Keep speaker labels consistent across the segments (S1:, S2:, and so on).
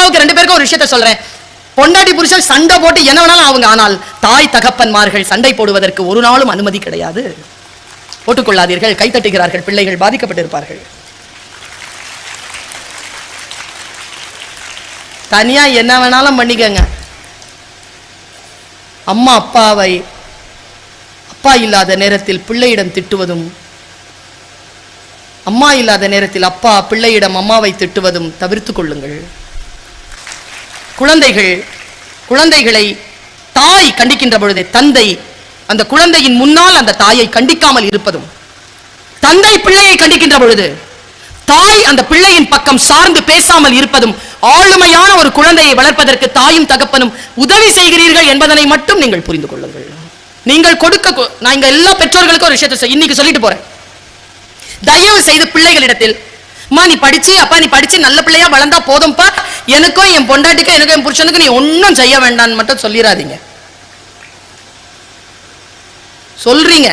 S1: அப்பாவுக்கு 2 பேருக்கும் ஒரு விஷயத்த சொல்றேன். பொண்டாட்டி புருஷன் சண்டை போட்டு என்ன வேணாலும் அவங்க, ஆனால் தாய் தகப்பன்மார்கள் சண்டை போடுவதற்கு ஒரு நாளும் அனுமதி கிடையாது. போட்டுக்கொள்ளாதீர்கள். கைத்தட்டுகிறார்கள், பிள்ளைகள் பாதிக்கப்பட்டிருப்பார்கள். தனியா என்ன வேணாலும் பண்ணிக்கங்க. அம்மா அப்பாவை அப்பா இல்லாத நேரத்தில் பிள்ளையிடம் திட்டுவதும், அம்மா இல்லாத நேரத்தில் அப்பா பிள்ளையிடம் அம்மாவை திட்டுவதும் தவிர்த்து கொள்ளுங்கள். குழந்தைகளை தாய் கண்டிக்கின்ற பொழுது தந்தை அந்த குழந்தையின் முன்னால் அந்த தாயை கண்டிக்காமல் இருப்பதும், தந்தை பிள்ளையை கண்டிக்கின்ற பொழுது தாய் அந்த பிள்ளையின் பக்கம் சார்ந்து பேசாமல் இருப்பதும், ஆளுமையான ஒரு குழந்தையை வளர்ப்பதற்கு தாயும் தகப்பனும் உதவி செய்கிறீர்கள் என்பதனை மட்டும் நீங்கள் புரிந்து கொள்ளுங்கள். நீங்கள் கொடுக்க, நான் இங்க எல்லா பெற்றோர்களுக்கும் ஒரு விஷயத்தை இன்னைக்கு சொல்லிட்டு போறேன். தயவு செய்து பிள்ளைகளிடத்தில், அம்மா நீ படிச்சு, அப்பா நீ படிச்சு நல்ல பிள்ளையா வளர்ந்தா போதும்பா, எனக்கும் என் பொண்டாட்டிக்கும் எனக்கும் என் புருஷனுக்கு நீ ஒன்னும் செய்ய வேண்டாம்னு மட்டும் சொல்லிடாதீங்க. சொல்றீங்க,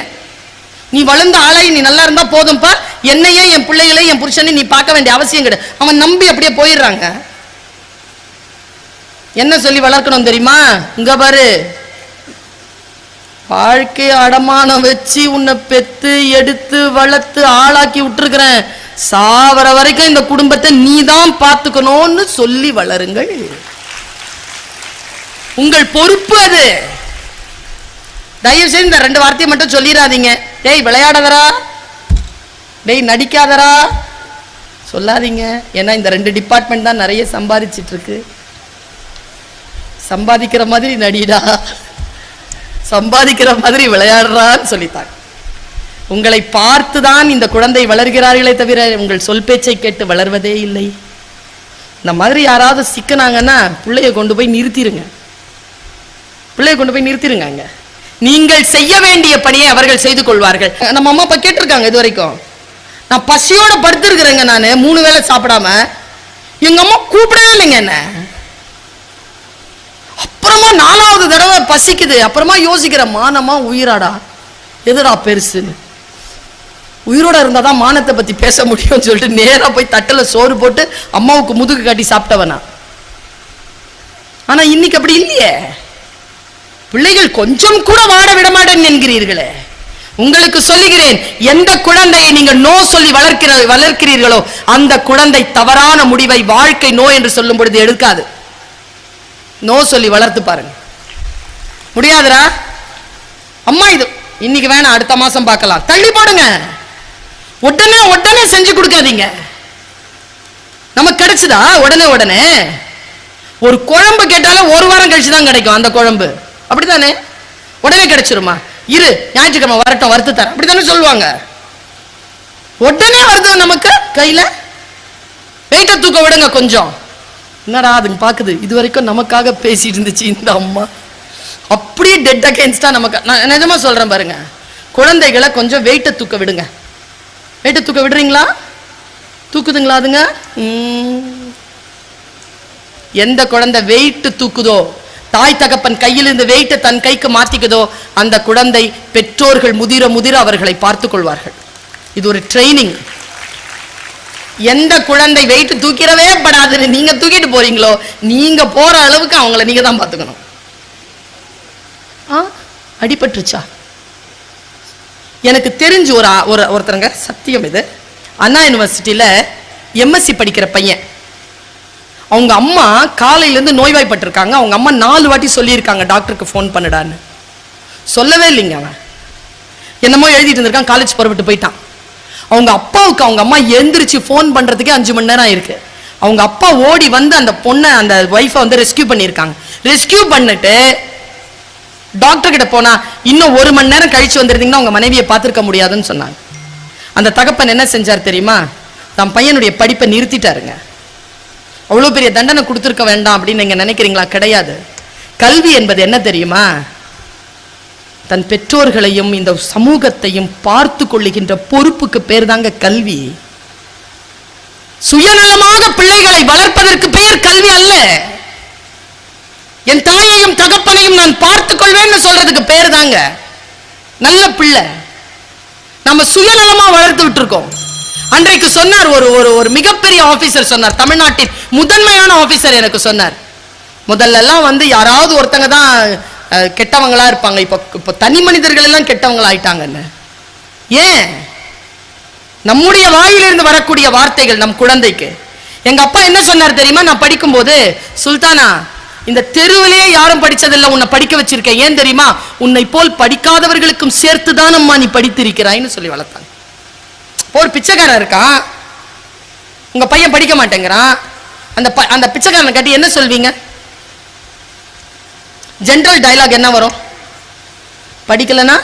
S1: நீ வளர்ந்த ஆளை நீ நல்லா இருந்தா போதும்பா, என்னையே என் பிள்ளைகளை என் புருஷனை நீ பார்க்க வேண்டிய அவசியம் கிடையாது. அவன் நம்பி அப்படியே போயிடுறாங்க. என்ன சொல்லி வளர்க்கணும் தெரியுமா? இங்க பாரு, வாழ்க்கை அடமானம் வச்சு உன்னை பெத்து எடுத்து வளர்த்து ஆளாக்கி விட்டுருக்கிறேன், சாவர வரைக்கும் இந்த குடும்பத்தை நீ தான் பார்த்துக்கணும்னு சொல்லி வளருங்கள். உங்கள் பொறுப்பு அது. தயவு செய்து இந்த 2 வார்த்தையை மட்டும் சொல்லிடாதீங்க. டேய் விளையாடாதரா, டேய் நடிக்காதரா சொல்லாதீங்க. ஏன்னா இந்த 2 டிபார்ட்மெண்ட் தான் நிறைய சம்பாதிச்சிட்டு இருக்கு. சம்பாதிக்கிற மாதிரி நடிடா, சம்பாதிக்கிற மாதிரி விளையாடுறான்னு சொல்லித்தாங்க. உங்களை பார்த்துதான் இந்த குழந்தை வளர்கிறார்களே தவிர உங்கள் சொல் பேச்சை கேட்டு வளர்வதே இல்லை. இந்த மாதிரி யாராவது சிக்கனாங்கன்னா பிள்ளைய கொண்டு போய் நிறுத்திருங்க. அங்க நீங்கள் செய்ய வேண்டிய பணியை அவர்கள் செய்து கொள்வார்கள். நம்ம அம்மா அப்பா கேட்டிருக்காங்க இது வரைக்கும். நான் பசியோட படுத்திருக்கிறேங்க, நான் 3 வேளை சாப்பிடாம. எங்க அம்மா கூப்பிடவே இல்லைங்க என்ன. அப்புறமா 4வது தடவை பசிக்குது, அப்புறமா யோசிக்கிற, மானமா உயிராடா எதுடா பெருசுன்னு. உயிரோட இருந்தாதான் மானத்தை பத்தி பேச முடியும்னு சொல்லிட்டு நேரா போய் தட்டுல சோறு போட்டு அம்மாவுக்கு முதுகு காட்டி சாப்பிட்டவனா. ஆனா இன்னைக்கு அப்படி இல்லையே. பிள்ளைகள் கொஞ்சம் கூட வாட விடமாட்டேன் என்கிறீர்களே. உங்களுக்கு சொல்லுகிறேன், எந்த குழந்தையை நீங்க நோ சொல்லி வளர்க்கிறீர்களோ அந்த குழந்தை தவறான முடிவை வாழ்க்கை நோ என்று சொல்லும் பொழுது எடுக்காது. நோ சொல்லி வளர்த்து பாருங்க. முடியாதுரா அம்மா, இது இன்னைக்கு வேணாம், அடுத்த மாசம் பார்க்கலாம், தள்ளி போடுங்க. உடனே செஞ்சு கொடுக்காதீங்க. நமக்கு கிடைச்சதா உடனே ஒரு குழம்பு கேட்டாலும் 1 வாரம் கழிச்சு தான் கிடைக்கும் அந்த குழம்பு. அப்படித்தானே? உடனே கிடைச்சிருமா? இரு ஞாயிற்றுக்கிழமை வரட்டும் வறுத்து தரேன், அப்படித்தானே சொல்லுவாங்க. உடனே வருது நமக்கு கையில. வெயிட்ட தூக்க விடுங்க கொஞ்சம். என்னடா அதுங்க பாக்குது, இது வரைக்கும் நமக்காக பேசிட்டு இருந்துச்சு இந்த அம்மா, அப்படியே டெட் அகேன்ஸ்டா நமக்கு. நான் நிஜமா சொல்றேன் பாருங்க, குழந்தைகளை கொஞ்சம் வெயிட்ட தூக்க விடுங்க. வெயிட்ட தூக்க விடுறீங்களா? தூக்குதுங்களா அதுங்க? எந்த குழந்தை வெயிட் தூக்குதோ, தாய் தகப்பன் கையில் இருந்து வெயிட்டை தன் கைக்கு மாத்திக்குதோ, அந்த குழந்தை பெற்றோர்கள் முதிர அவர்களை பார்த்துக் கொள்வார்கள். இது ஒரு ட்ரைனிங். எந்த குழந்தை வெயிட் தூக்கிடவே படாதுன்னு நீங்க தூக்கிட்டு போறீங்களோ, நீங்க போற அளவுக்கு அவங்கள நீங்க தான் பார்த்துக்கணும். அடிபட்டுருச்சா? எனக்கு தெரிஞ்சு ஒருத்தருங்க, சத்தியம் இது, அண்ணா யூனிவர்சிட்டியில எம்எஸ்சி படிக்கிற பையன். அவங்க அம்மா காலையிலேருந்து நோய்வாய்ப்பட்டிருக்காங்க. அவங்க அம்மா 4 வாட்டி சொல்லியிருக்காங்க டாக்டருக்கு ஃபோன் பண்ணுடான்னு. சொல்லவே இல்லைங்க. அவன் என்னமோ எழுதிட்டு இருந்திருக்கான், காலேஜ் புறப்பட்டு போயிட்டான். அவங்க அப்பாவுக்கு அவங்க அம்மா எழுந்திரிச்சு ஃபோன் பண்ணுறதுக்கே 5 மணி நேரம் ஆயிருக்கு. அவங்க அப்பா ஓடி வந்து அந்த பொண்ணை, அந்த ஒய்ஃபை வந்து ரெஸ்கியூ பண்ணியிருக்காங்க. ரெஸ்கியூ பண்ணிட்டு டாக்டர் கிட்ட போனா, இன்னும் 1 மணி நேரம் கழிச்சு வந்துருந்தீங்கன்னா உங்க மனைவியை பார்த்துருக்க முடியாதுன்னு சொன்னாங்க. அந்த தகப்பன் என்ன செஞ்சார் தெரியுமா? தன் பையனுடைய படிப்பை நிறுத்திட்டாருங்க. அவ்வளோ பெரிய தண்டனை கொடுத்துருக்க வேண்டாம் அப்படின்னு நீங்க நினைக்கிறீங்களா? கிடையாது. கல்வி என்பது என்ன தெரியுமா? தன் பெற்றோர்களையும் இந்த சமூகத்தையும் பார்த்து கொள்ளுகின்ற பொறுப்புக்கு பேர் தாங்க கல்வி. சுயநலமாக பிள்ளைகளை வளர்ப்பதற்கு பெயர் கல்வி அல்ல. என் தாயையும் தகப்பனையும் நான் பார்த்துக் கொள்வேன்னு சொல்றதுக்கு பேர் தாங்க நல்ல பிள்ளை. நம்ம சுயநலமா வளர்த்து விட்டு இருக்கோம். அன்றைக்கு சொன்னார் ஒரு மிகப்பெரிய ஆபீசர் சொன்னார், தமிழ்நாட்டின் முதன்மையான ஆபீசர் எனக்கு சொன்னார், முதல்ல எல்லாம் வந்து யாராவது ஒருத்தங்க தான் கெட்டவங்களா இருப்பாங்க, இப்ப தனி மனிதர்கள் எல்லாம் கெட்டவங்களா ஆயிட்டாங்கன்னு. ஏன்? நம்முடைய வாயிலிருந்து வரக்கூடிய வார்த்தைகள் நம் குழந்தைக்கு. எங்க அப்பா என்ன சொன்னார் தெரியுமா? நான் படிக்கும் போது, சுல்தானா இந்த தெருவிலேயே யாரும் படிச்சதில்லை, உன்னை படிக்க வச்சிருக்கேன். ஏன் தெரியுமா? உன்னை போல் படிக்காதவர்களுக்கும் சேர்த்துதான் அம்மா நீ படித்திருக்கிறாய்ன்னு சொல்லி வளர்த்தாங்க. ஒரு பிச்சைக்காரன் இருக்கான், உங்க பையன் படிக்க மாட்டேங்கிறான், அந்த பிச்சைக்காரனை கட்டி என்ன சொல்வீங்க? ஜெனரல் டயலாக் என்ன வரும்? படிக்கலனா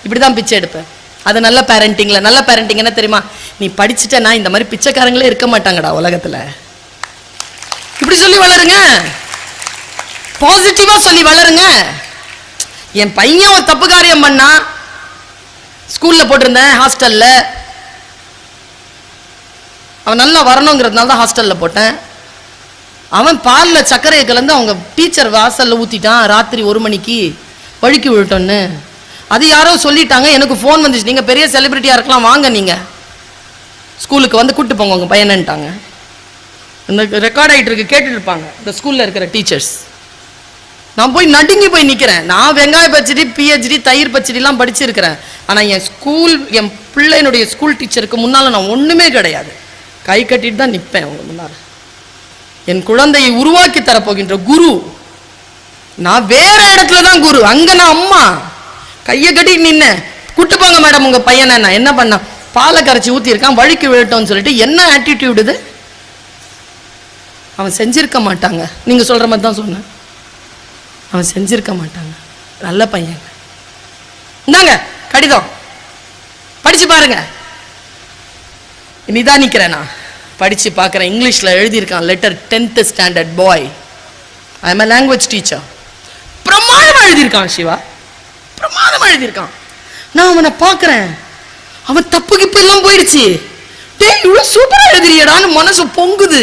S1: இப்படிதான் பிச்சை எடுப்பேன். அது நல்ல பேரண்டிங்ல. நல்ல பேரண்டிங் என்ன தெரியுமா? நீ படிச்சுட்டனா இந்த மாதிரி பிச்சைக்காரங்களே இருக்க மாட்டாங்கடா உலகத்துல. இப்படி சொல்லி வளருங்க, பாசிட்டிவா சொல்லி வளருங்க. என் பையன் ஒரு தப்பு காரியம் பண்ணா, ஸ்கூல்ல போட்டிருந்தேன், ஹாஸ்டல்ல அவன் நல்லா வரணுங்கிறதுனால தான் ஹாஸ்டல்ல போட்டேன். அவன் பால்ல சர்க்கரையை கலந்து அவங்க டீச்சர் வாசல்ல ஊத்திட்டான், ராத்திரி 1 மணிக்கு வழுக்கி விட்டோன்னு. அது யாரோ சொல்லிட்டாங்க, எனக்கு ஃபோன் வந்துச்சு, நீங்க பெரிய செலிபிரிட்டியா இருக்கலாம், வாங்க நீங்க ஸ்கூலுக்கு வந்து கூட்டு போங்க உங்க பையன்ட்டாங்க. இந்த ரெக்கார்ட் ஆகிட்டு இருக்கு, கேட்டுட்டு இருப்பாங்க இந்த ஸ்கூல்ல இருக்கிற டீச்சர்ஸ். நான் போய் நடுங்கி போய் நிற்கிறேன். நான் வெங்காய பச்சடி, பிஹெச்டி, தயிர் பச்சடிலாம் படிச்சிருக்கிறேன். ஆனால் என் பிள்ளைனுடைய ஸ்கூல் டீச்சருக்கு முன்னால் நான் ஒன்றுமே கிடையாது, கை கட்டிட்டு தான் நிற்பேன் அவங்க முன்னால். என் குழந்தையை உருவாக்கி தரப்போகின்ற குரு நான் வேற இடத்துல தான் குரு, அங்கே நான் அம்மா கையை கட்டி நின்னேன். கூட்டு போங்க மேடம் உங்கள் பையனை. நான் என்ன பண்ண, பாலை கரைச்சி ஊற்றிருக்கான், வழுக்கி விழட்டோன்னு சொல்லிட்டு என்ன ஆட்டிடியூடு இது? அவன் செஞ்சிருக்க மாட்டாங்க, நீங்கள் சொல்கிற மாதிரி தான் சொன்னேன், அவன் செஞ்சிருக்க மாட்டாங்க. நல்ல பையன். இந்தாங்க கடிதம், படிச்சு பாருங்க. நிதானிக்கிறேன், நான் படிச்சு பார்க்குறேன். இங்கிலீஷில் எழுதியிருக்கான், letter 10th standard boy, I am a language teacher. பிரமாதமாக எழுதியிருக்கான் சிவா, பிரமாதமாக எழுதியிருக்கான். நான் அவனை பார்க்குறேன், அவன் தப்பு கிப்பு எல்லாம் போயிடுச்சு. டேய் இவ்வளோ சூப்பராக எழுதுறியடான்னு மனசு பொங்குது.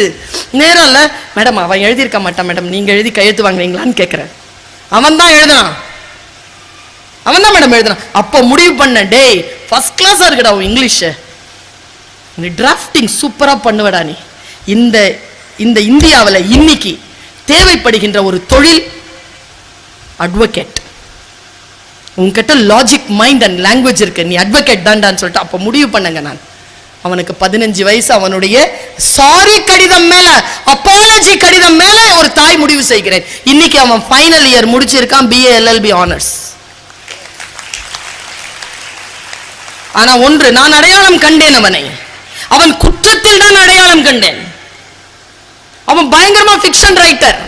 S1: நேரம் இல்லை மேடம், அவன் எழுதியிருக்க மாட்டான் மேடம், நீங்கள் எழுதி கையெழுத்து வாங்குறீங்களான்னு கேட்குறேன். அவன் தான் எழுதுனான், அவன் தான் மேடம் எழுதுனான். அப்போ முடிவு பண்ண, டேய் ஃபர்ஸ்ட் கிளாஸாக இருக்குடா உன் இங்கிலீஷு, நீ டிராஃப்டிங் சூப்பராக பண்ணுவடா. நீ இந்த இந்தியாவில் இன்னைக்கு தேவைப்படுகின்ற ஒரு தொழில் அட்வொகேட். உன்கிட்ட லாஜிக் மைண்ட் அண்ட் லாங்குவேஜ் இருக்கு, நீ அட்வொகேட் தான்டான்னு சொல்லிட்டு அப்போ முடிவு பண்ணுங்க. நான் அவனுக்கு 15 வயசு, அவனுடைய சாரி கடிதம் மேல, அப்பாலஜி கடிதம் மேல ஒரு தாய் முடிவு செய்கிறேன். இன்னைக்கு அவன் ஃபைனல் இயர் முடிச்சிருக்கான், BA LLB ஆனர்ஸ். ஆனா ஒன்று நான் அடையாளம் கண்டேன், அவன் குற்றத்தில் தான் அடையாளம் கண்டேன். அவன் பயங்கரமா ஃபிக்ஷன் ரைட்டர்,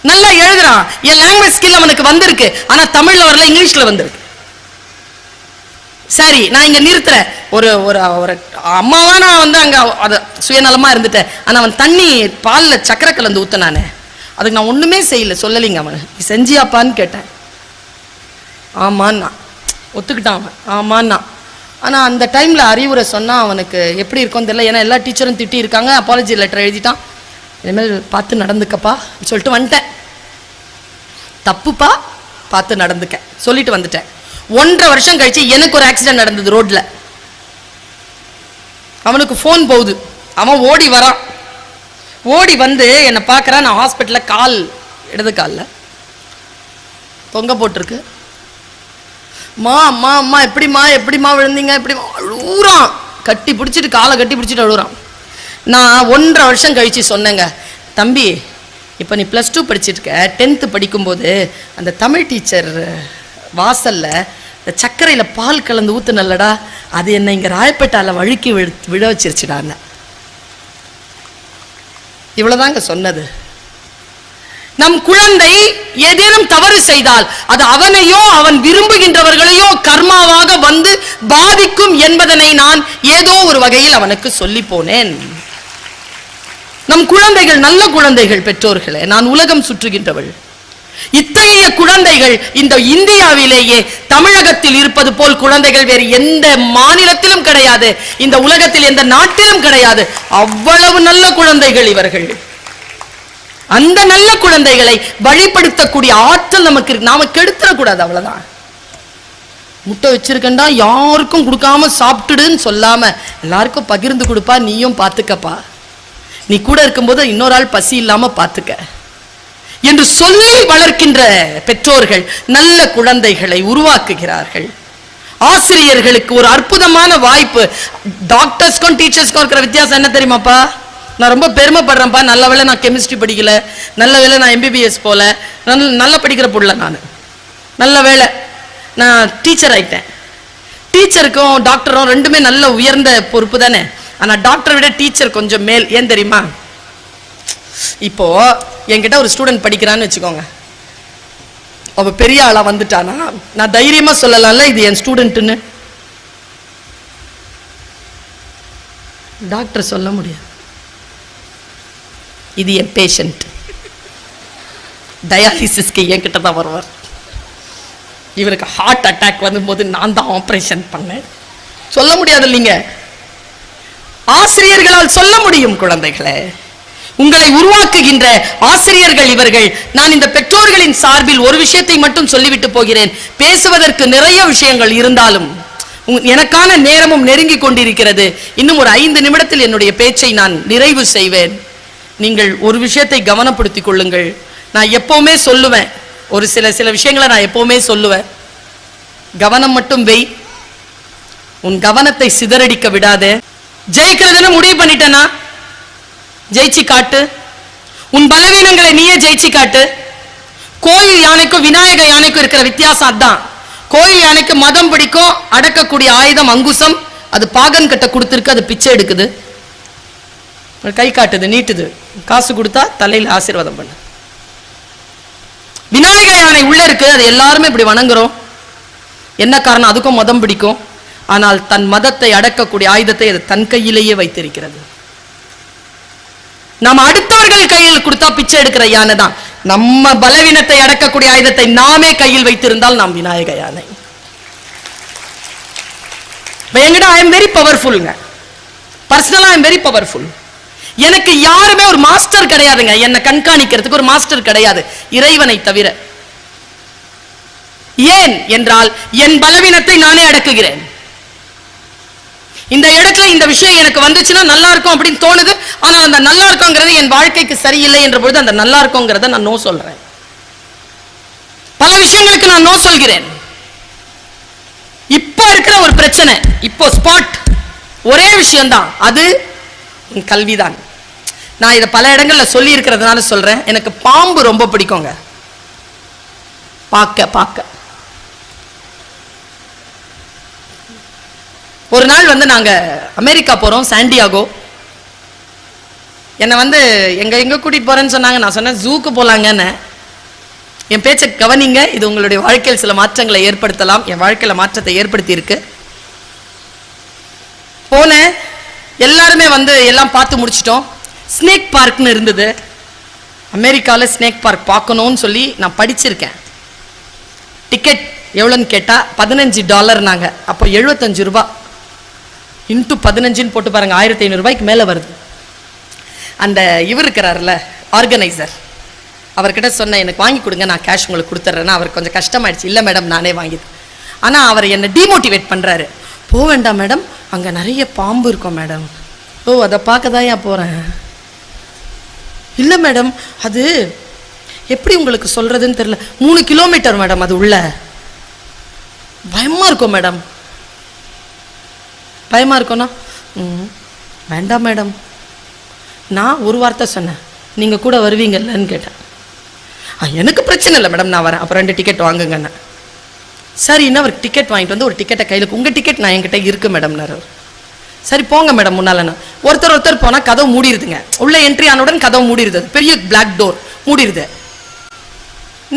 S1: நல்லா எழுதுறான். என் லாங்குவேஜ் ஸ்கில் அவனுக்கு வந்திருக்கு, ஆனா தமிழ்ல வரல, இங்கிலீஷ்ல வந்திருக்கு. சரி நான் இங்க நிறுத்துறேன். ஒரு ஒரு அம்மாவா நான் வந்து அங்க அது சுயநலமா இருந்துட்டேன். ஆனா அவன் தண்ணி பால்ல சக்கரை கலந்து ஊத்தினானே, அதுக்கு நான் ஒண்ணுமே செய்யல, சொல்லலைங்க. அவன் நீ செஞ்சியாப்பான்னு கேட்டேன், ஆமான்னா ஒத்துக்கிட்டான் அவன், ஆமான்னா. ஆனா அந்த டைம்ல அறிவுரை சொன்னா அவனுக்கு எப்படி இருக்கும்னு தெரியல. ஏன்னா எல்லா டீச்சரும் திட்டி இருக்காங்க, அப்பாலஜி லெட்டர் எழுதிட்டான். இனிமேல் பார்த்து நடந்துக்கப்பா சொல்லிட்டு வந்துட்டேன். தப்புப்பா பார்த்து நடந்துக்க சொல்லிட்டு வந்துட்டேன். 1.5 வருஷம் கழிச்சு எனக்கு ஒரு ஆக்சிடென்ட் நடந்தது ரோட்ல. அவனுக்கு ஃபோன் போகுது, அவன் ஓடி வரான். ஓடி வந்து என்னை பார்க்குறான். நான் ஹாஸ்பிட்டலில், கால் இடது காலில் தொங்க போட்டிருக்கு. அம்மா அம்மா எப்படிம்மா விழுந்தீங்க, எப்படிமா அழுகுறான். கட்டி பிடிச்சிட்டு, காலை கட்டி பிடிச்சிட்டு அழுகுறான். நான் 1.5 வருஷம் கழிச்சு சொன்னேங்க, தம்பி இப்போ நீ +2 படிச்சிருக்க, 10th படிக்கும்போது அந்த தமிழ் டீச்சர் வாசல்ல இந்த சர்க்கரையில் பால் கலந்து ஊத்துனல்லடா, அது என்ன இங்கே ராயப்பேட்டால வழுக்கி விழ வச்சிருச்சுடாங்க. இவ்வளவுதாங்க சொன்னது. நம் குழந்தை ஏதேனும் தவறு செய்தால் அது அவனையோ அவன் விரும்புகின்றவர்களையோ கர்மாவாக வந்து பாதிக்கும் என்பதனை நான் ஏதோ ஒரு வகையில் அவனுக்கு சொல்லி போனேன். நம் குழந்தைகள் நல்ல குழந்தைகள் பெற்றோர்களே, நான் உலகம் சுற்றுகின்றவள். இத்தகைய குழந்தைகள் இந்த இந்தியாவிலேயே தமிழகத்தில் இருப்பது போல் குழந்தைகள் வேறு எந்த மாநிலத்திலும் கிடையாது, இந்த உலகத்தில் எந்த நாட்டிலும் கிடையாது. அவ்வளவு நல்ல குழந்தைகள் இவர்கள். அந்த நல்ல குழந்தைகளை வழிபடுத்தக்கூடிய ஆற்றல் நமக்கு இருக்கு. நாம கெடுத்துடக்கூடாது, அவ்வளவுதான். முட்டை வச்சிருக்கேன்டா யாருக்கும் கொடுக்காம சாப்பிட்டுடுன்னு சொல்லாம எல்லாருக்கும் பகிர்ந்து கொடுப்பா, நீயும் பார்த்துக்கப்பா, நீ கூட இருக்கும்போது இன்னொரு ஆள் பசி இல்லாம பார்த்துக்க என்று சொல்லி வளர்க்கின்ற பெற்றோர்கள் நல்ல குழந்தைகளை உருவாக்குகிறார்கள். ஆசிரியர்களுக்கு ஒரு அற்புதமான வாய்ப்பு. டாக்டர்ஸ்க்கும் டீச்சர்ஸ்க்கும் இருக்கிற வித்தியாசம் என்ன தெரியுமாப்பா? நான் ரொம்ப பெருமைப்படுறேன்ப்பா, நல்ல வேளை நான் கெமிஸ்ட்ரி படிக்கல, நல்ல வேளை நான் MBBS போல, நல்லா படிக்கிற புள்ள, நான் நல்ல வேளை நான் டீச்சர் ஆயிட்டேன். டீச்சருக்கும் டாக்டரும் ரெண்டுமே நல்ல உயர்ந்த பொறுப்பு தானே. ஆனா டாக்டரை விட டீச்சர் கொஞ்சம் மேல். ஏன் தெரியுமா? இப்போ என்கிட்ட ஒரு ஸ்டூடெண்ட் படிக்கிறான்னு வச்சுக்கோங்க, அவ பெரிய ஆளா வந்துட்டானா நான் தைரியமா சொல்லலாம்ல இது என் ஸ்டூடெண்ட்னு. டாக்டர் சொல்ல முடியாது, இது என் பேஷண்ட், டயாலிசிஸ்க்கு என்கிட்ட தான் வருவார், இவருக்கு ஹார்ட் அட்டாக் வரும்போது நான் தான் ஆபரேஷன் பண்ணேன். சொல்ல முடியாது இல்லைங்க. ஆசிரியர்களால் சொல்ல முடியும். குழந்தைகளே, உங்களை உருவாக்குகின்ற ஆசிரியர்கள் இவர்கள். நான் இந்த பெற்றோர்களின் சார்பில் ஒரு விஷயத்தை மட்டும் சொல்லிவிட்டு போகிறேன். பேசுவதற்கு நிறைய விஷயங்கள் இருந்தாலும் எனக்கான நேரமும் நெருங்கி கொண்டிருக்கிறது. இன்னும் ஒரு 5 நிமிடத்தில் என்னுடைய பேச்சை நான் நிறைவு செய்வேன். நீங்கள் ஒரு விஷயத்தை கவனப்படுத்திக் கொள்ளுங்கள். நான் எப்பவுமே சொல்லுவேன், ஒரு சில விஷயங்களை நான் எப்பவுமே சொல்லுவேன். கவனம் மட்டும் வை, உன் கவனத்தை சிதறடிக்க விடாதே. ஜெயிக்கிறதுன்னு முடிவு பண்ணிட்டேனா ஜெயிச்சு காட்டு. உன் பலவீனங்களை நீயே ஜெயிச்சு காட்டு. கோயில் யானைக்கும் விநாயக யானைக்கும் இருக்கிற வித்தியாசம் அதான். கோயில் யானைக்கு மதம் பிடிக்கும், அடக்கக்கூடிய ஆயுதம் அங்குசம். அது பாகன் கிட்ட கொடுத்துருக்கு, அது பிச்சை எடுக்குது, கை காட்டுது, நீட்டுது, காசு கொடுத்தா தலையில் ஆசீர்வாதம் பண்ணு. விநாயக யானை உள்ள இருக்கு, அது எல்லாருமே இப்படி வணங்குறோம். என்ன காரணம்? அதுக்கும் மதம் பிடிக்கும். ஆனால் தன் மதத்தை அடக்கக்கூடிய ஆயுதத்தை அது தன் கையிலேயே வைத்திருக்கிறது. நம்ம அடுத்தவர்கள் கையில் கொடுத்தா பிச்சை எடுக்கிற யானை தான். நம்ம பலவீனத்தை அடக்கக்கூடிய ஆயுதத்தை நாமே கையில் வைத்திருந்தால் நாம் விநாயக யானை. என்கிட்ட ஐ எம் வெரி பவர்ஃபுல்ங்க. பர்சனலா ஐ எம் வெரி பவர்ஃபுல். எனக்கு யாருமே ஒரு மாஸ்டர் கிடையாதுங்க. என்னை கண்காணிக்கிறதுக்கு ஒரு மாஸ்டர் கிடையாது, இறைவனை தவிர. ஏன் என்றால் என் பலவீனத்தை நானே அடக்குகிறேன். இந்த இடத்துல இந்த விஷயம் எனக்கு வந்துச்சுன்னா நல்லா இருக்கும் அப்படின்னு தோணுது. ஆனா அந்த நல்லா இருக்குங்கிறது என் வாழ்க்கைக்கு சரியில்லை என்ற பொழுது அந்த நல்லா இருக்குங்கிறத நான் நோ சொல்றேன். பல விஷயங்களுக்கு நான் நோ சொல்கிறேன். இப்போ இருக்கிற ஒரு பிரச்சனை, இப்போ ஸ்பாட் ஒரே விஷயம்தான், அது கல்விதான். நான் இதை பல இடங்கள்ல சொல்லி இருக்கிறதுனால சொல்றேன். எனக்கு பாம்பு ரொம்ப பிடிக்குங்க. பார்க்க ஒரு நாள் நாங்க அமெரிக்கா போறோம், சாண்டியாகோ. என்னை எங்க கூட்டிட்டு போறேன்னு சொன்னாங்க. நான் சொன்னேன் ஜூக்கு போலாங்கன்னு. என் பேச்சை கவனிங்க, இது உங்களுடைய வாழ்க்கையில் சில மாற்றங்களை ஏற்படுத்தலாம். என் வாழ்க்கையில மாற்றத்தை ஏற்படுத்தி இருக்கு. போனேன், எல்லாருமே எல்லாம் பார்த்து முடிச்சிட்டோம். ஸ்னேக் பார்க்னு இருந்தது. அமெரிக்காவில் ஸ்னேக் பார்க் பார்க்கணும்னு சொல்லி நான் படிச்சிருக்கேன். டிக்கெட் எவ்வளோன்னு கேட்டா $15 நாங்க. அப்போ 75 ரூபாய் இன்ட்டு 15 போட்டு பாருங்க, 1500 ரூபாய்க்கு மேலே வருது. அந்த இவர் இருக்கிறார்ல ஆர்கனைசர், அவர்கிட்ட சொன்னேன் எனக்கு வாங்கி கொடுங்க, நான் கேஷ் உங்களுக்கு கொடுத்துட்றேன்னா. அவருக்கு கொஞ்சம் கஷ்டமாயிடுச்சு. இல்லை மேடம் நானே வாங்கிது. ஆனால் அவர் என்னை டிமோட்டிவேட் பண்ணுறாரு. போக வேண்டாம் மேடம், அங்கே நிறைய பாம்பு இருக்கும் மேடம். ஓ அதை பார்க்க தான் ஏன் போகிறேன். இல்லை மேடம், அது எப்படி உங்களுக்கு சொல்கிறதுன்னு தெரியல, 3 கிலோமீட்டர் மேடம், அது உள்ள பயமாக இருக்கும் மேடம். பயமாக இருக்கும்னா வேண்டாம் மேடம். நான் ஒரு வார்த்தை சொன்னேன், நீங்கள் கூட வருவீங்கல்லன்னு கேட்டேன். எனக்கு பிரச்சனை இல்லை மேடம், நான் வரேன். அப்புறம் 2 டிக்கெட் வாங்குங்கண்ணே. சரின்னா அவர் டிக்கெட் வாங்கிட்டு ஒரு டிக்கெட்டை கையில், உங்கள் டிக்கெட் நான் என்கிட்ட இருக்கு மேடம்னாரு. சரி போங்க மேடம் முன்னாலண்ணா. ஒருத்தர் போனால் கதவு மூடிடுதுங்க. உள்ள என்ட்ரி ஆனவுடன் கதவு மூடிடுது, பெரிய பிளாக் டோர் மூடிடுது.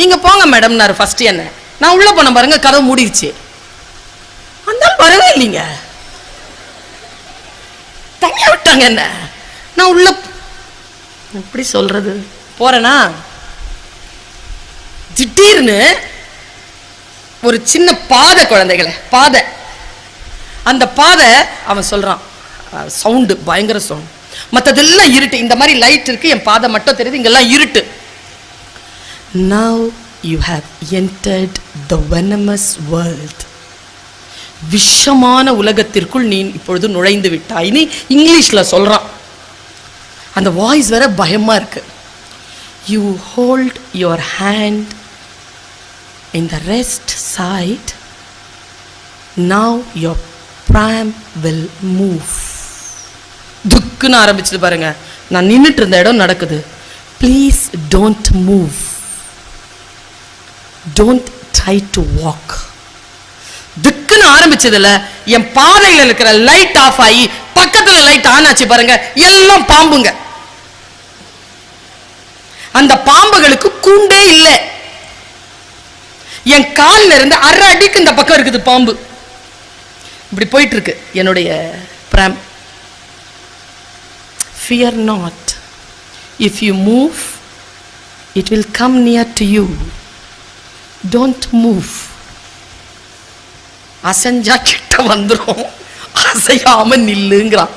S1: நீங்கள் போங்க மேடம்னாரு ஃபர்ஸ்ட் என்ன. நான் உள்ளே போன பாருங்க, கதவு மூடிடுச்சு. அந்த வரவே இல்லைங்க, தனியாக விட்டாங்க என்ன. நான் உள்ள எப்படி சொல்றது போறேன்னா, திடீர்னு ஒரு சின்ன பாதை, குழந்தைகளை பாதை, அந்த பாதை அவன் சொல்றான், சவுண்டு பயங்கர சவுண்ட், மற்றதெல்லாம் இருட்டு. இந்த மாதிரி லைட் இருக்கு, என் பாதை மட்டும் தெரியுது, இங்கெல்லாம் இருட்டு. Now you have entered the venomous world. விஷமான உலகத்திற்குள் நீ இப்பொழுது நுழைந்து விட்டாய். நீ இங்கிலீஷ்ல சொல்றான். அந்த வாய்ஸ் வேற பயமா இருக்கு. You hold your hand in the rest side, now your pram will move. துக்குன்னு ஆரம்பிச்சது பாருங்க. நான் நின்னுட்டு இருந்த இடம் நடக்குது. Please don't move, don't try to walk. துக்குன்னு ஆரம்பிச்சதுல என் பாதையில இருக்கிற லைட் ஆஃப் ஆகி பக்கத்துல லைட் ஆன் ஆச்சு பாருங்க. எல்லாம் பாம்புங்க. அந்த பாம்புகளுக்கு கூண்டே இல்லை. என் காலில் இருந்து அரை அடிக்கு இந்த பக்கம் இருக்குது பாம்பு. இப்படி போயிட்டு இருக்கு என்னுடைய பிராம். Fear not. If you move, it will come near to you. Don't move. அசஞ்சா கிட்ட வந்துரும், அசையாம நில்லுங்கிறான்.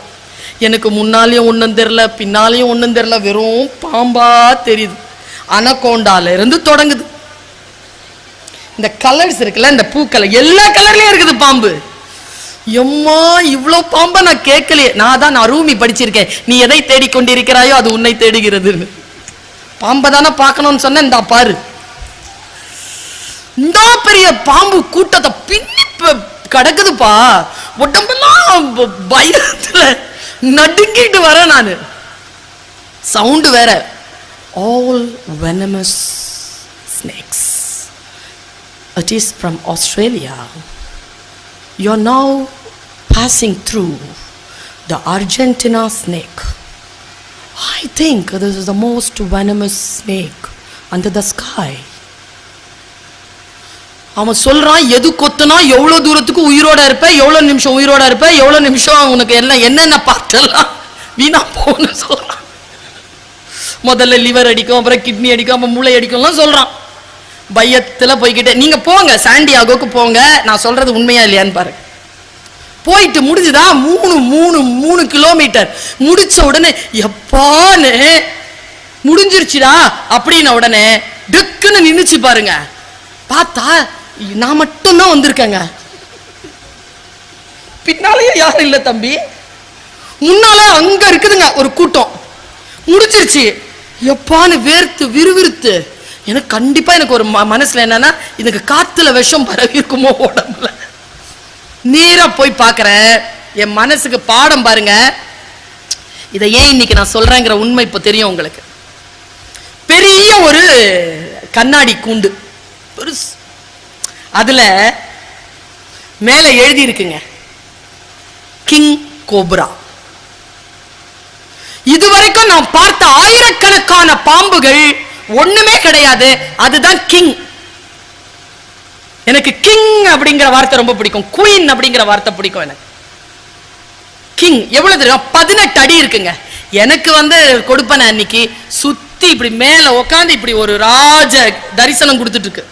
S1: எனக்கு முன்னாலேயும் ஒன்றும் தெரியல, பின்னாலேயும் ஒன்றும் தெரியல, வெறும் பாம்பா தெரியுது. அனகோண்டால இருந்து தொடங்குது. இந்த கலர்ஸ் இருக்குல்ல, இந்த பூக்கள் எல்லா கலர்லயும் இருக்குது பாம்பு. எம்மா இவ்வளோ பாம்பா நான் கேட்கலையே. நான் தான் அரூமி படிச்சிருக்கேன், நீ எதை தேடிக்கொண்டிருக்கிறாயோ அது உன்னை தேடுகிறதுன்னு. பாம்பை தானே பார்க்கணும்னு சொன்ன, இந்தா பாரு. இந்த பெரிய பாம்பு கூட்டத்தை பின்னி கிடக்குதுப்பா. உடம்பெல்லாம் பயத்துல நடுங்கிட்டு வர நானு. சவுண்டு வேற. All venomous snakes. It is from Australia. You are now passing through the Argentina snake. I think this is the most venomous snake under the sky. அவன் சொல்றான், எது கொத்துனா எவ்வளவு தூரத்துக்கு உயிரோட இருப்ப, எவ்வளவு நிமிஷம் உயிரோட இருப்ப, எவ்வளவு நிமிஷம் உனக்கு எல்லாம் என்னென்ன பார்த்தெல்லாம் வீணா போன்னு சொல்றான். முதல்ல லிவர் அடிக்கும், அப்புறம் கிட்னி அடிக்கும், அப்புறம் மூளை அடிக்கும்லாம் சொல்றான். பயத்துல போய்கிட்டே. நீங்க போங்க, சாண்டியாகோக்கு போங்க, நான் சொல்றது உண்மையா இல்லையான்னு பாருங்க. போயிட்டு முடிஞ்சுதா 3 கிலோமீட்டர் முடிச்ச உடனே எப்பான்னு முடிஞ்சிருச்சுடா அப்படின்ன உடனே டக்குன்னு நின்னுச்சு பாருங்க. பார்த்தா நான் மட்டும்தான் வந்திருக்கேங்க. பின்னாலேயே யாரும் இல்லை தம்பி. முன்னால அங்க இருக்குதுங்க ஒரு கூட்டம். முடிச்சிருச்சு. எப்பான்னு வேர்த்து விறுவிறுத்து எனக்கு கண்டிப்பா எனக்கு ஒரு மனசுல என்னன்னா, இதுக்கு காத்துல விஷம் பரவி இருக்குமோ உடம்புல. நேரா போய் பார்க்கிறேன். என் மனசுக்கு பாடம் பாருங்க. இதை ஏன் இன்னைக்கு நான் சொல்றேங்கிற உண்மை இப்ப தெரியும் உங்களுக்கு. பெரிய ஒரு கண்ணாடி கூண்டு, அதுல மேல எழுதி இருக்குங்க, கிங் கோப்ரா. இதுவரைக்கும் நான் பார்த்த ஆயிரக்கணக்கான பாம்புகள் ஒண்ணுமே கிடையாது, அதுதான் கிங். எனக்கு கிங் அப்படிங்கிற வார்த்தை ரொம்ப பிடிக்கும், குயின் அப்படிங்கிற வார்த்தை பிடிக்கும் எனக்கு. கிங் எவ்வளவு தெரியும்? 18 அடி இருக்குங்க. எனக்கு கொடுப்பேன் அன்னைக்கு சுத்தி இப்படி மேல உட்காந்து இப்படி ஒரு ராஜ தரிசனம் கொடுத்துட்டு இருக்கு.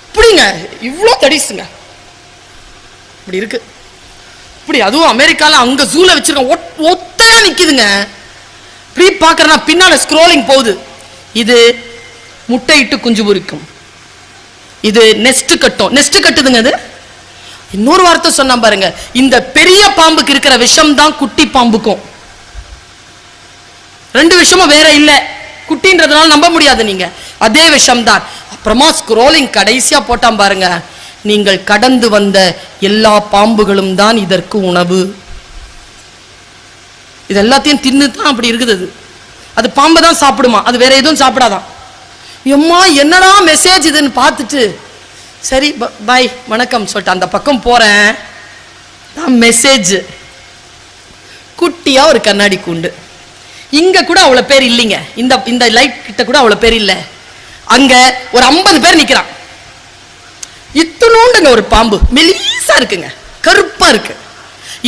S1: இப்படிங்க இவ்வளவு தடிசுங்க இப்படி இருக்கு. இப்படி அதுவும் அமெரிக்கால அங்க ஜூல வச்சிருக்க ஒத்தையா நிக்குதுங்க. இப்படி பாக்குறேன்னா பின்னால ஸ்க்ரோலிங் போகுது. இது முட்டையிட்டு குஞ்சு பொரிக்கும், இது நெஸ்ட் கட்டும். நெஸ்ட் கட்டுதுங்க. அது இன்னொரு வார்த்தை சொன்னா பாருங்க, இந்த பெரிய பாம்புக்கு இருக்கிற விஷம் தான் குட்டி பாம்புக்கும். 2 விஷமும் வேற இல்ல. குட்டின்றதுனால நம்ப முடியாது நீங்க, அதே விஷம் தான். அப்புறமா ஸ்க்ரோலிங் கடைசியா போட்டான் பாருங்க, நீங்கள் கடந்து வந்த எல்லா பாம்புகளும் தான் இதற்கு உணவு. இது எல்லாத்தையும் தின்னு தான் அப்படி இருக்குது. அது பாம்பை தான் சாப்பிடுமா, அது வேற எதுவும் சாப்பிடாதான். எம்மா என்னடா மெசேஜ் இதுன்னு பார்த்துட்டு சரி பாய் வணக்கம் சொல்லிட்டு அந்த பக்கம் போறேன். மெசேஜ் குட்டியா ஒரு கண்ணாடி கூண்டு. இங்க கூட அவ்வளவு பேர் இல்லைங்க. இந்த லைட் கிட்ட கூட அவ்வளவு பேர் இல்லை. அங்க ஒரு 50 பேர் நிக்கிறான். இத்தனோண்டுங்க ஒரு பாம்பு, மெலிசா இருக்குங்க, கருப்பா இருக்கு.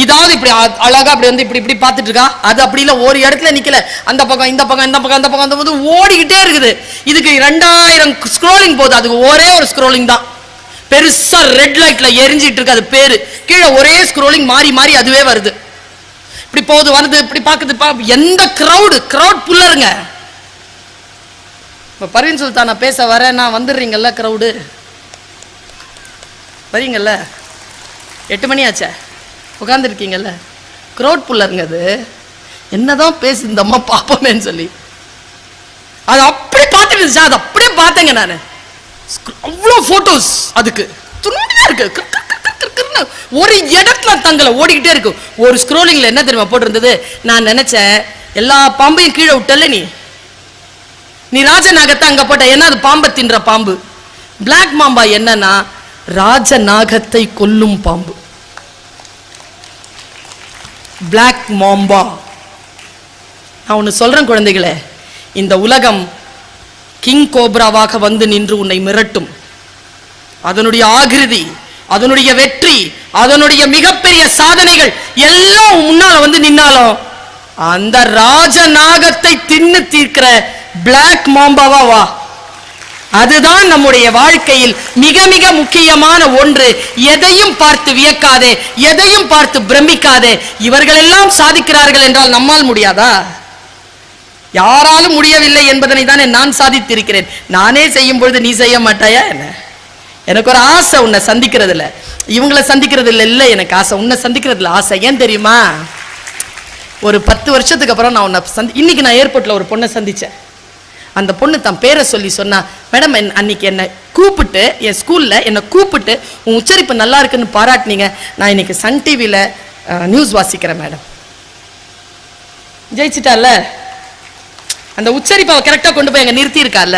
S1: இதாவது இப்படி அழகா அப்படி இப்படி இப்படி பார்த்துட்டு இருக்கா. அது அப்படி இல்லை, ஒரு இடத்துல நிக்கல, அந்த பக்கம் இந்த பக்கம் இந்த பக்கம் அந்த பக்கம் அந்த போது ஓடிக்கிட்டே இருக்குது. இதுக்கு 2000 ஸ்க்ரோலிங் போகுது, அதுக்கு ஒரே ஒரு ஸ்க்ரோலிங் தான் பெருசா ரெட் லைட்ல எரிஞ்சிட்டு இருக்கு. அது பேரு கீழே ஒரே ஸ்க்ரோலிங் மாறி மாறி அதுவே வருது. இப்படி போகுது வருது, இப்படி பாக்குது. எந்த கிரவுட் புல்லருங்க. பர்வீன் சுல்தான் நான் பேச வரேன், நான் வந்துடுறீங்கல்ல, கிரவுடு வரீங்கல்ல, 8 மணி ஆச்சே, உட்காந்துருக்கீங்கல்ல, க்ரௌட் புல்லருங்க அது. என்னதான் பேசு இந்த அம்மா பாப்போமேன்னு சொல்லி அது அப்படியே பார்த்துட்டு இருந்துச்சா, அது அப்படியே பார்த்தேங்க நான். அவ்வளோ போட்டோஸ் அதுக்கு துணியா இருக்கு, ஒரு இடத்துல தங்களை ஓடிக்கிட்டே இருக்கு. ஒரு ஸ்க்ரோலிங்ல என்ன தெரியுமா போட்டிருந்தது, நான் நினைச்சேன் எல்லா பாம்பையும் கீழே விட்டல, நீ ராஜநாகத்தை அங்க போட்ட, ஏன்னா அது பாம்பை தின்ற பாம்பு. பிளாக் மாம்பா என்னன்னா ராஜநாகத்தை கொல்லும் பாம்பு, பிளாக் மாம்பா. நான் ஒன்று சொல்றேன் குழந்தைகளே, இந்த உலகம் கிங் கோப்ராவாக வந்து நின்று உன்னை மிரட்டும். அதனுடைய ஆகிருதி, அதனுடைய வெற்றி, அதனுடைய மிகப்பெரிய சாதனைகள் எல்லாம் முன்னால வந்து நின்னாலும் அந்த ராஜநாகத்தை தின்னு தீர்க்கிற பிளாக் மாம்பாவா வா. அதுதான் நம்முடைய வாழ்க்கையில் மிக மிக முக்கியமான ஒன்று. எதையும் பார்த்து வியக்காதே, எதையும் பார்த்து பிரமிக்காதே. இவர்கள் எல்லாம் சாதிக்கிறார்கள் என்றால் நம்மால் முடியாதா? யாராலும் முடியவில்லை என்பதனை தானே நான் சாதித்திருக்கிறேன். நானே செய்யும் பொழுது நீ செய்ய மாட்டாயா என்ன? எனக்கு ஒரு ஆசை உன்னை சந்திக்கிறதுல, இவங்களை சந்திக்கிறதுல இல்லை எனக்கு ஆசை, உன்னை சந்திக்கிறதுல ஆசை. ஏன் தெரியுமா, ஒரு 10 வருஷத்துக்கு அப்புறம் நான் உன்னை இன்னைக்கு நான் ஏர்போர்ட்ல ஒரு பொண்ணை சந்திச்சேன். அந்த பொண்ணு தன் பேரை சொல்லி சொன்னா, மேடம் அன்னைக்கு என்னை கூப்பிட்டு என் ஸ்கூல்ல என்னை கூப்பிட்டு உன் உச்சரிப்பு நல்லா இருக்குன்னு பாராட்டினீங்க, நான் இன்னைக்கு சன் டிவியில நியூஸ் வாசிக்கிறேன் மேடம். ஜெயிச்சிட்டால, அந்த உச்சரிப்பை கரெக்டா கொண்டு போய் அங்க நிறுத்தி இருக்கால.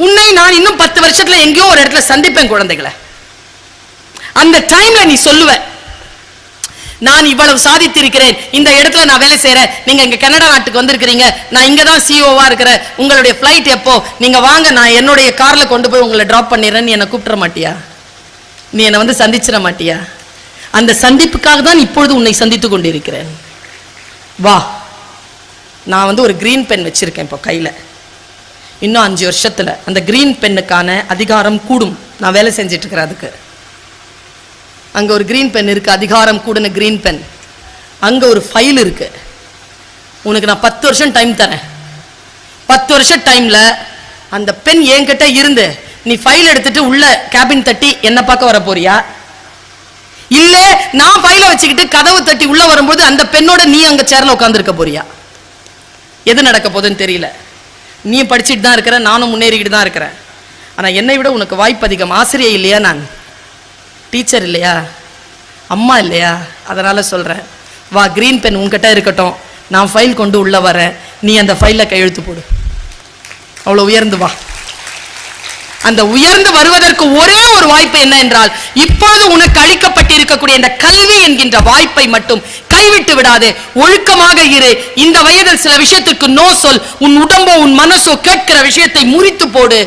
S1: உன்னை நான் இன்னும் 10 வருஷத்துல எங்கேயோ ஒரு இடத்துல சந்திப்பேன் குழந்தைகளை. அந்த டைம்ல நீ சொல்லுவ, நான் இவ்வளவு சாதித்திருக்கிறேன், இந்த இடத்துல நான் வேலை செய்யறேன், நீங்க இங்க கனடா நாட்டுக்கு வந்திருக்கிறீங்க, நான் இங்க தான் சிஓவா இருக்கிறேன், உங்களுடைய ஃபிளைட் எப்போ, நீங்க வாங்க நான் என்னுடைய கார்ல கொண்டு போய் உங்களை டிராப் பண்ணிடுறேன். நீ என்ன கூப்பிட மாட்டியா? நீ என்னை வந்து சந்திச்சிட மாட்டியா? அந்த சந்திப்புக்காக தான் இப்பொழுது உன்னை சந்தித்து கொண்டிருக்கிறேன். வா, நான் வந்து ஒரு கிரீன் பென் வச்சிருக்கேன் இப்போ கையில. இன்னும் 5 வருஷத்துல அந்த கிரீன் பென்னுக்கான அதிகாரம் கூடும். நான் வேலை செஞ்சிட்டு இருக்கிறேன் அதுக்கு. அங்க ஒரு கிரீன் பென் இருக்கு, அதிகாரம் கூடின கிரீன் பென். அங்க ஒரு ஃபைல் இருக்கு. உனக்கு நான் 10 வருஷம் டைம் தரேன். 10 வருஷம் டைம்ல அந்த பென் என்கிட்ட இருந்து நீ ஃபைல் எடுத்துட்டு உள்ள கேபின் தட்டி என்ன பார்க்க வர போறியா, இல்ல நான் ஃபைலை வச்சுக்கிட்டு கதவு தட்டி உள்ள வரும்போது அந்த பெண்ணோட நீ அங்க சேர்ல உட்கார்ந்துருக்க போறியா? எது நடக்க போகுதுன்னு தெரியல. நீ படிச்சுட்டு தான் இருக்கிற, நானும் முன்னேறிக்கிட்டு தான் இருக்கிறேன். ஆனா என்னை விட உனக்கு வாய்ப்பு அதிகம். ஆசிரியை இல்லையா, நான் டீச்சர் இல்லையா, அம்மா இல்லையா? அதனால சொல்றேன், வா, கிரீன் பென் உன்கிட்ட இருக்கட்டும், நான் ஃபைல் கொண்டு உள்ள வரேன், நீ அந்த ஃபைல்ல கையெழுத்து போடு. அவ்வளவு உயர்ந்து வா. அந்த உயர்ந்து வருவதற்கு ஒரே ஒரு வாய்ப்பு என்ன என்றால், இப்பொழுது உனக்கு அளிக்கப்பட்டிருக்கக்கூடிய இந்த கல்வி என்கின்ற வாய்ப்பை மட்டும் கைவிட்டு விடாதே. ஒழுக்கமாக இரு. இந்த வயதில் சில விஷயத்துக்கு நோ சொல். உன் உடம்போ உன் மனசோ கேட்கிற விஷயத்தை முறித்து போடு.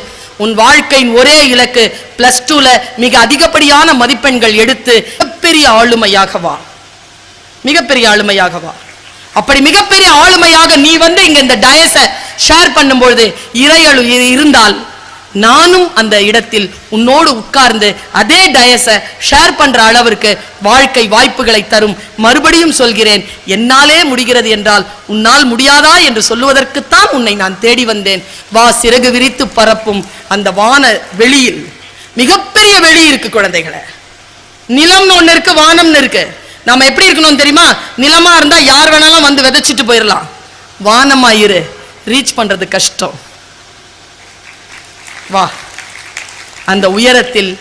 S1: உன் வாழ்க்கையின் ஒரே இலக்கு +2ல மிக அதிகப்படியான மதிப்பெண்கள் எடுத்து மிகப்பெரிய ஆளுமையாக வா. மிகப்பெரிய ஆளுமையாக வா. அப்படி மிகப்பெரிய ஆளுமையாக நீ வந்து இங்க இந்த டயஸை ஷேர் பண்ணும்பொழுது இறையழு இருந்தால், நானும் அந்த இடத்தில் உன்னோடு உட்கார்ந்து அதே டயஸை ஷேர் பண்ற அளவிற்கு வாழ்க்கை வாய்ப்புகளை தரும். மறுபடியும் சொல்கிறேன், என்னாலே முடிகிறது என்றால் உன்னால் முடியாதா என்று சொல்லுவதற்குத்தான் உன்னை நான் தேடி வந்தேன். வா, சிறகு விரித்து பறப்பும் அந்த வான வெளியில். மிகப்பெரிய வெளி இருக்கு குழந்தைகளை. நிலம்னு ஒண்ணு இருக்கு, வானம்னு இருக்கு. நாம எப்படி இருக்கணும் தெரியுமா? நிலமா இருந்தா யார் வேணாலும் வந்து விதைச்சிட்டு போயிடலாம். வானமா இரு, ரீச் பண்றது கஷ்டம். வா, அந்த உயரத்தில்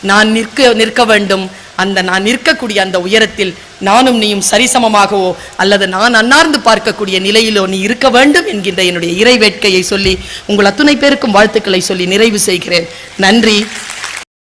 S1: நான் நிற்க வேண்டும். அந்த நான் நிற்கக்கூடிய அந்த உயரத்தில் நானும் நீயும் சரிசமமாகவோ அல்லது நான் அன்னார்ந்து பார்க்கக்கூடிய நிலையிலோ நீ இருக்க வேண்டும் என்கின்ற என்னுடைய இறை வேட்கையை சொல்லி உங்கள் அத்துணை பேருக்கும் வாழ்த்துக்களை சொல்லி நிறைவு செய்கிறேன். நன்றி.